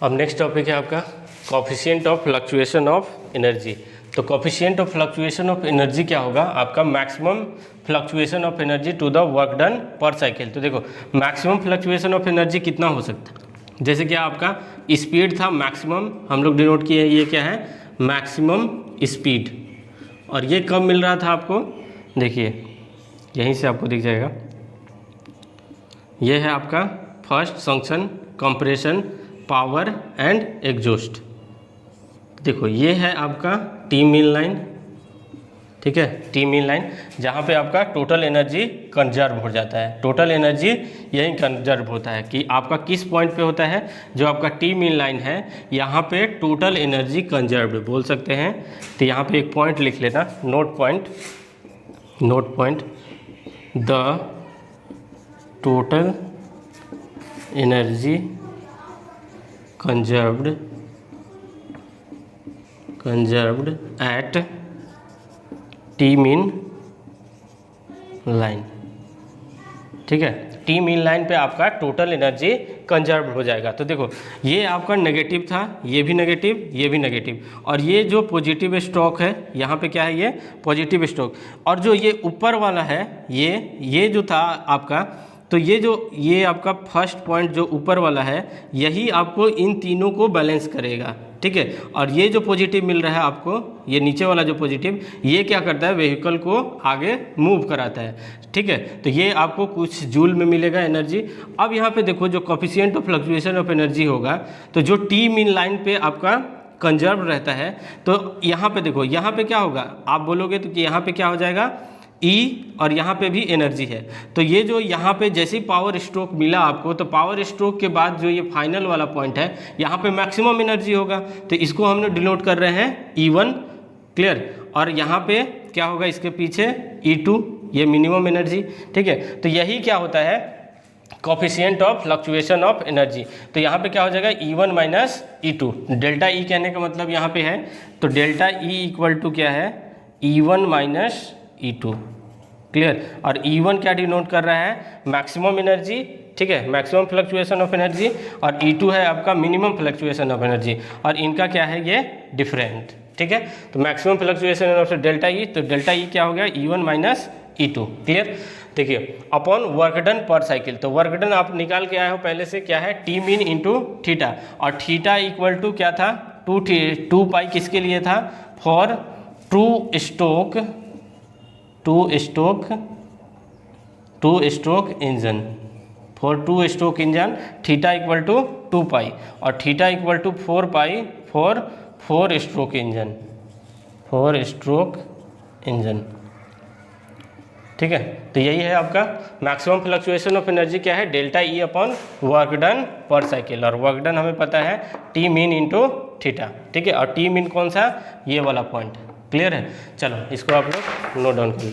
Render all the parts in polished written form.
अब next topic है आपका coefficient of fluctuation of energy. तो coefficient of fluctuation of energy क्या होगा आपका, maximum fluctuation of energy to the work done पर साइकिल। तो देखो मैक्सिमम फ्लक्चुएशन ऑफ एनर्जी कितना हो सकता है, जैसे कि आपका स्पीड था मैक्सिमम, हम लोग डिनोट किए, ये क्या है मैक्सिमम स्पीड, और ये कब मिल रहा था आपको, देखिए यहीं से आपको दिख जाएगा, ये है आपका first function compression power and exhaust. देखो ये है आपका टी मीन लाइन, ठीक है, टी मीन लाइन जहाँ पे आपका टोटल एनर्जी कंजर्व हो जाता है। टोटल एनर्जी यही कंजर्व होता है कि आपका किस पॉइंट पे होता है, जो आपका टी मीन लाइन है यहाँ पे टोटल एनर्जी कंजर्व्ड बोल सकते हैं। तो यहाँ पे एक पॉइंट लिख लेना, note point, the total energy conserved at T mean line, ठीक है, टी मीन लाइन पे आपका टोटल एनर्जी कंजर्व हो जाएगा। तो देखो ये आपका नेगेटिव था, ये भी नेगेटिव, ये भी नेगेटिव, और ये जो पॉजिटिव स्ट्रोक है यहाँ पे क्या है, ये पॉजिटिव स्ट्रोक, और जो ये ऊपर वाला है ये जो था आपका, तो ये आपका फर्स्ट पॉइंट जो ऊपर वाला है यही आपको इन तीनों को बैलेंस करेगा, ठीक है। और ये जो पॉजिटिव मिल रहा है आपको, ये नीचे वाला जो पॉजिटिव, ये क्या करता है, व्हीकल को आगे मूव कराता है, ठीक है। तो ये आपको कुछ जूल में मिलेगा एनर्जी। अब यहाँ पे देखो जो coefficient of fluctuation of energy होगा, तो जो टी मीन लाइन पे आपका कंजर्व रहता है, तो यहाँ पे देखो, यहाँ पे क्या होगा, आप बोलोगे तो कि यहाँ पे क्या हो जाएगा E, और यहाँ पे भी एनर्जी है। तो ये जो यहाँ पे जैसे ही पावर स्ट्रोक मिला आपको, तो पावर स्ट्रोक के बाद जो ये फाइनल वाला पॉइंट है यहाँ पे मैक्सिमम एनर्जी होगा, तो इसको हमने डिनोट कर रहे हैं E1, क्लियर। और यहाँ पे क्या होगा, इसके पीछे E2, ये मिनिमम एनर्जी, ठीक है। तो यही क्या होता है coefficient of fluctuation of energy. तो यहाँ पे क्या हो जाएगा E1 minus E2, delta E कहने का मतलब यहाँ पे है, तो डेल्टा E इक्वल टू क्या है, E1 माइनस E2, क्लियर। और E1 क्या डिनोट कर रहा है, मैक्सिमम एनर्जी, ठीक है, मैक्सिमम फ्लक्चुएशन ऑफ एनर्जी, और E2 है आपका मिनिमम फ्लक्चुएशन ऑफ एनर्जी, और इनका क्या है, ये डिफरेंट, ठीक है। तो maximum fluctuation of delta E, तो डेल्टा E क्या हो गया, E1 माइनस E2, क्लियर। देखिए अपॉन वर्क डन पर साइकिल, तो वर्क डन आप निकाल के आए हो पहले से, क्या है टी मीन इंटू थीटा, और थीटा इक्वल टू क्या था, 2 पाई किसके लिए था, for two stroke engine, for 2 stroke engine, theta equal to 2 pi, और theta equal to 4 pi for 4 stroke engine, ठीक है। तो यही है आपका मैक्सिमम फ्लक्चुएशन ऑफ एनर्जी, क्या है, delta E upon work done पर साइकिल, और वर्क डन हमें पता है टी मीन इंटू थीटा, ठीक है। और टी मीन कौन सा, ये वाला पॉइंट, क्लियर है। चलो इसको आप लोग नोट डाउन कर लें।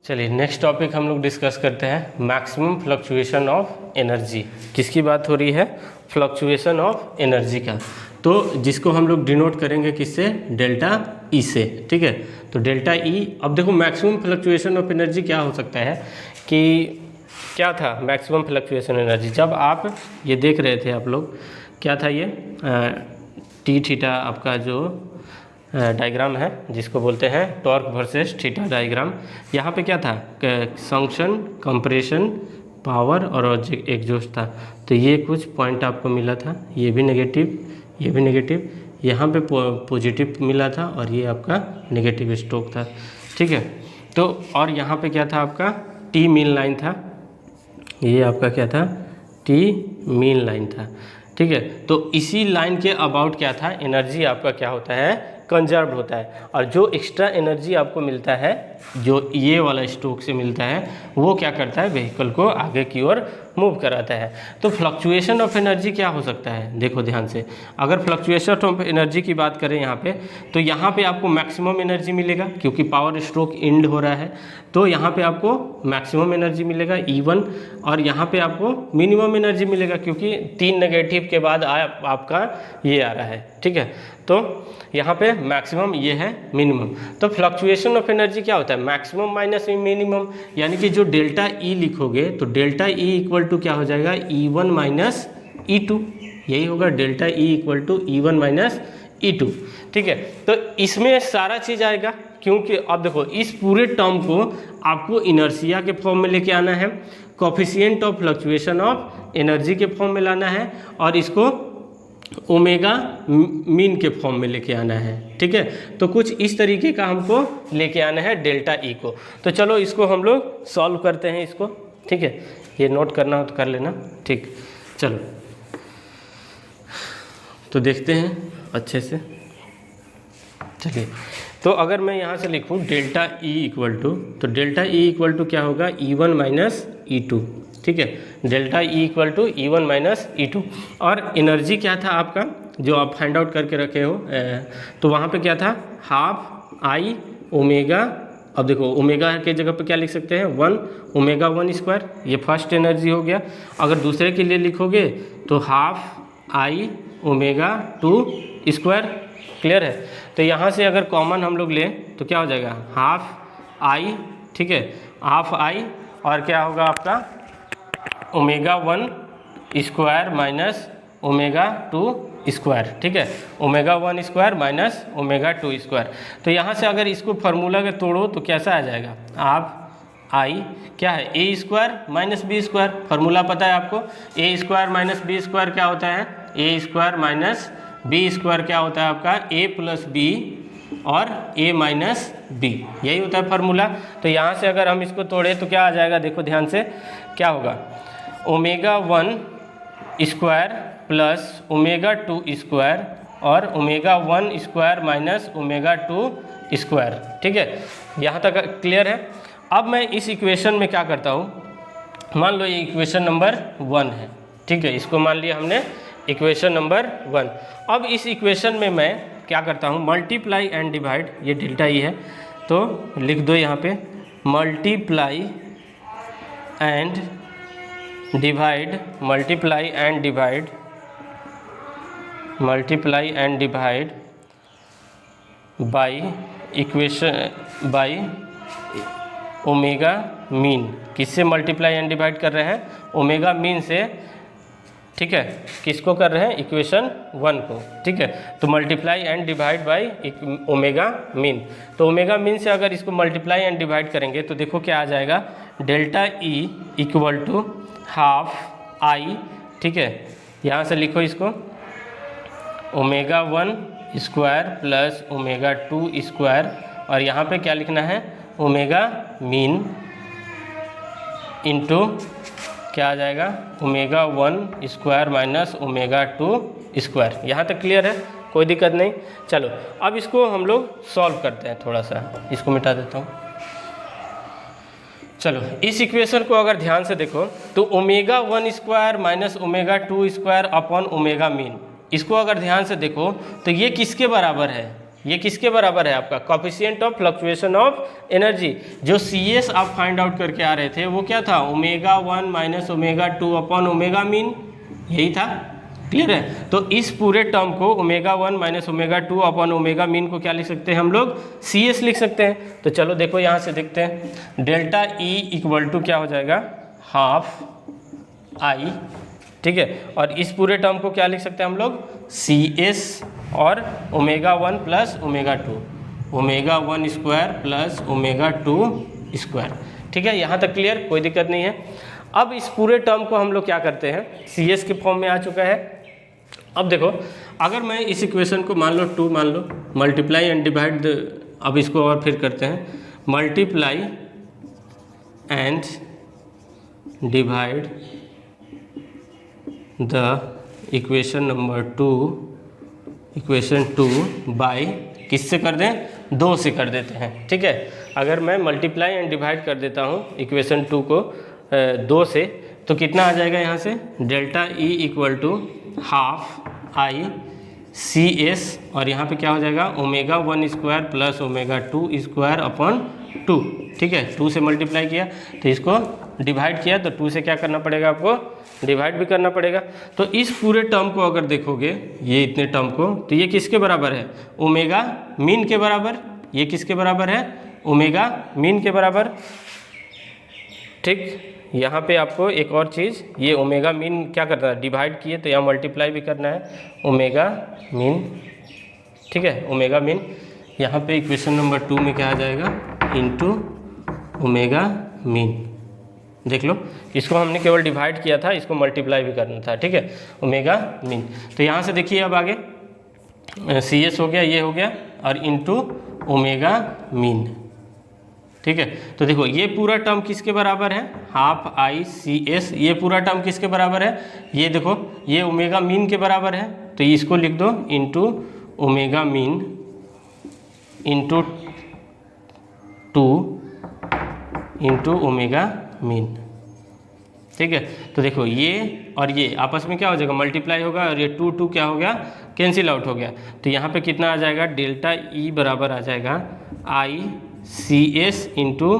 चलिए नेक्स्ट टॉपिक हम लोग डिस्कस करते हैं, मैक्सिमम फ्लक्चुएशन ऑफ एनर्जी। किसकी बात हो रही है, फ्लक्चुएशन ऑफ एनर्जी का, तो जिसको हम लोग डिनोट करेंगे किससे, डेल्टा E से, ठीक है। तो डेल्टा E, अब देखो मैक्सिमम फ्लक्चुएशन ऑफ एनर्जी क्या हो सकता है, कि क्या था मैक्सिमम फ्लक्चुएशन एनर्जी, जब आप ये देख रहे थे आप लोग, क्या था ये टी थीटा आपका जो डायग्राम है, जिसको बोलते हैं टॉर्क वर्सेस थीटा डायग्राम। यहाँ पे क्या था, संक्शन, कंप्रेशन, पावर और एग्जॉस्ट था। तो ये कुछ पॉइंट आपको मिला था, ये भी नेगेटिव, ये भी नेगेटिव, यहाँ पे पॉजिटिव मिला था, और ये आपका नेगेटिव स्ट्रोक था, ठीक है। तो और यहाँ पे क्या था आपका, टी मीन लाइन था, ये आपका क्या था, टी मीन लाइन था, ठीक है। तो इसी लाइन के अबाउट क्या था, एनर्जी आपका क्या होता है, कंजर्व होता है, और जो एक्स्ट्रा एनर्जी आपको मिलता है, जो ये वाला स्ट्रोक से मिलता है, वो क्या करता है, व्हीकल को आगे की ओर मूव कराता है। तो फ्लक्चुएशन ऑफ एनर्जी क्या हो सकता है, देखो ध्यान से, अगर फ्लक्चुएशन ऑफ एनर्जी की बात करें यहाँ पे, तो यहाँ पे आपको मैक्सिमम एनर्जी मिलेगा, क्योंकि पावर स्ट्रोक एंड हो रहा है, तो यहाँ पे आपको मैक्सिमम एनर्जी मिलेगा E1, और यहाँ पे आपको मिनिमम एनर्जी मिलेगा, क्योंकि 3 नेगेटिव के बाद आपका ये आ रहा है, ठीक है। तो यहाँ पे मैक्सिमम, ये है मिनिमम। तो फ्लक्चुएशन ऑफ एनर्जी क्या होता है, मैक्सिमम माइनस मिनिमम, यानी कि जो डेल्टा E लिखोगे, तो डेल्टा E इक्वल टू क्या हो जाएगा, E1 माइनस E2, यही होगा delta E equal to E1 minus E2। ठीक है, तो इसमें सारा चीज़ आएगा, क्योंकि अब देखो इस पूरे टर्म को आपको इनर्शिया के फॉर्म में लेके आना है, coefficient of fluctuation of energy के फॉर्म में लाना है, और इसको ओमेगा मीन के फॉर्म में लेके आना है। ठीक है, तो कुछ इस तरीके का हमको लेके आना है डेल्टा ई को। तो चलो इसको हम लोग सॉल्व करते हैं इसको। ठीक है, ये नोट करना हो तो कर लेना। ठीक, चलो तो देखते हैं अच्छे से। चलिए, तो अगर मैं यहाँ से लिखूँ डेल्टा ई इक्वल टू, तो डेल्टा ई इक्वल टू क्या होगा, E1 माइनस E2। ठीक है, delta E equal to E1 minus E2। और एनर्जी क्या था आपका, जो आप फाइंड आउट करके रखे हो, तो वहाँ पे क्या था, हाफ आई ओमेगा। अब देखो ओमेगा के जगह पे क्या लिख सकते हैं, 1 ओमेगा 1 स्क्वायर, ये फर्स्ट एनर्जी हो गया। अगर दूसरे के लिए लिखोगे तो half I omega 2 square. Clear है, तो यहाँ से अगर कॉमन हम लोग लें तो क्या हो जाएगा, हाफ आई। ठीक है, हाफ आई, और क्या होगा आपका omega 1 square minus omega 2 square. ठीक है, omega 1 square minus omega 2 square. तो यहाँ से अगर इसको फार्मूला के तोड़ो तो कैसा आ जाएगा, आप आई क्या है, A square minus B square. Formula पता है आपको, A square minus B square क्या होता है, A square minus B square क्या होता है आपका, ए प्लस बी और ए माइनस बी, यही होता है फार्मूला। तो यहाँ से अगर हम इसको तोड़े तो क्या आ जाएगा, देखो ध्यान से, क्या होगा, omega 1 square plus omega 2 square और omega 1 square minus omega 2 square. ठीक है, यहाँ तक क्लियर है। अब मैं इस इक्वेशन में क्या करता हूँ, मान लो ये इक्वेशन नंबर 1 है। ठीक है, इसको मान लिया हमने इक्वेशन नंबर 1। अब इस इक्वेशन में मैं क्या करता हूँ, मल्टीप्लाई एंड डिवाइड, ये डेल्टा ई है तो लिख दो यहाँ पे, multiply and divide, multiply and divide, multiply and divide by equation, by omega mean. किससे मल्टीप्लाई एंड डिवाइड कर रहे हैं, ओमेगा मीन से। ठीक है, किसको कर रहे हैं, इक्वेशन 1 को। ठीक है, तो multiply and divide by omega mean. तो ओमेगा मीन से अगर इसको मल्टीप्लाई एंड डिवाइड करेंगे तो देखो क्या आ जाएगा, delta E equal to half I. ठीक है, यहाँ से लिखो इसको, omega 1 square plus omega 2 square, और यहाँ पे क्या लिखना है, ओमेगा मीन इंटू क्या आ जाएगा, omega 1 square minus omega 2 square. यहाँ तक क्लियर है, कोई दिक्कत नहीं। चलो अब इसको हम लोग सॉल्व करते हैं, थोड़ा सा इसको मिटा देता हूँ। चलो इस इक्वेशन को अगर ध्यान से देखो तो omega 1 square minus omega 2 square upon omega mean, इसको अगर ध्यान से देखो तो ये किसके बराबर है, ये किसके बराबर है आपका, coefficient of fluctuation of energy. जो CS आप फाइंड आउट करके आ रहे थे वो क्या था, omega 1 minus omega 2 upon omega mean, यही था। क्लियर है, तो इस पूरे टर्म को omega 1 minus omega 2 upon omega mean को क्या लिख सकते हैं हम लोग, CS लिख सकते हैं। तो चलो देखो यहाँ से देखते हैं, डेल्टा ई इक्वल टू क्या हो जाएगा, हाफ आई। ठीक है, और इस पूरे टर्म को क्या लिख सकते हैं हम लोग, CS और omega 1 plus omega 2, omega 1 square plus omega 2 square. ठीक है, यहाँ तक क्लियर, कोई दिक्कत नहीं है। अब इस पूरे टर्म को हम लोग क्या करते हैं, CS के फॉर्म में आ चुका है। अब देखो अगर मैं इस इक्वेशन को मान लो 2 मान लो, मल्टीप्लाई एंड डिवाइड, अब इसको और फिर करते हैं, multiply and divide the equation number 2, equation 2 by, किससे कर दें, 2 से कर देते हैं। ठीक है, अगर मैं मल्टीप्लाई एंड डिवाइड कर देता हूँ इक्वेशन 2 को 2 से, तो कितना आ जाएगा यहाँ से, delta E equal to half I CS, और यहाँ पे क्या हो जाएगा, omega 1 square plus omega 2 square upon 2। ठीक है, 2 से मल्टीप्लाई किया तो इसको डिवाइड किया, तो 2 से क्या करना पड़ेगा आपको, डिवाइड भी करना पड़ेगा। तो इस पूरे टर्म को अगर देखोगे, ये इतने टर्म को, तो ये किसके बराबर है, ओमेगा मीन के बराबर। ये किसके बराबर है, ओमेगा मीन के बराबर। ठीक, यहाँ पे आपको एक और चीज़, ये ओमेगा मीन क्या करना है, डिवाइड किए तो यहाँ मल्टीप्लाई भी करना है, ओमेगा मीन, ठीक है। ओमेगा मीन यहाँ पे इक्वेशन नंबर 2 में क्या आ जाएगा, इनटू ओमेगा मीन। देख लो, इसको हमने केवल डिवाइड किया था, इसको मल्टीप्लाई भी करना था, ठीक है, ओमेगा मीन। तो यहाँ से देखिए अब आगे CS हो गया, ये हो गया, और इनटू ओमेगा मीन, ठीक है। तो देखो ये पूरा टर्म किसके बराबर है, हाफ ICS, ये पूरा टर्म किसके बराबर है, ये देखो ये ओमेगा मीन के बराबर है, तो इसको लिख दो into omega mean into 2 into omega mean, ठीक है। तो देखो ये और ये आपस में क्या हो जाएगा, मल्टीप्लाई होगा, और ये 2 क्या हो गया, कैंसिल आउट हो गया। तो यहाँ पे कितना आ जाएगा, डेल्टा E बराबर आ जाएगा ICS इंटू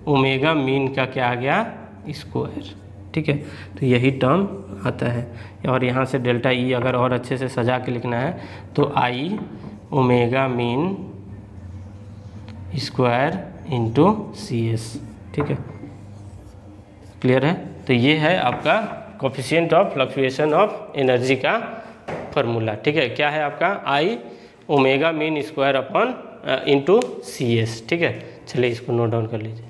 ओमेगा मीन का क्या आ गया, स्क्वायर, ठीक है। तो यही टर्म आता है। और यहाँ से डेल्टा E अगर और अच्छे से सजा के लिखना है तो I omega mean square into CS, ठीक है, क्लियर है। तो ये है आपका coefficient of fluctuation of energy का फॉर्मूला, ठीक है। क्या है आपका, I omega mean square upon into CS, ठीक है। चलिए इसको नोट डाउन कर लीजिए।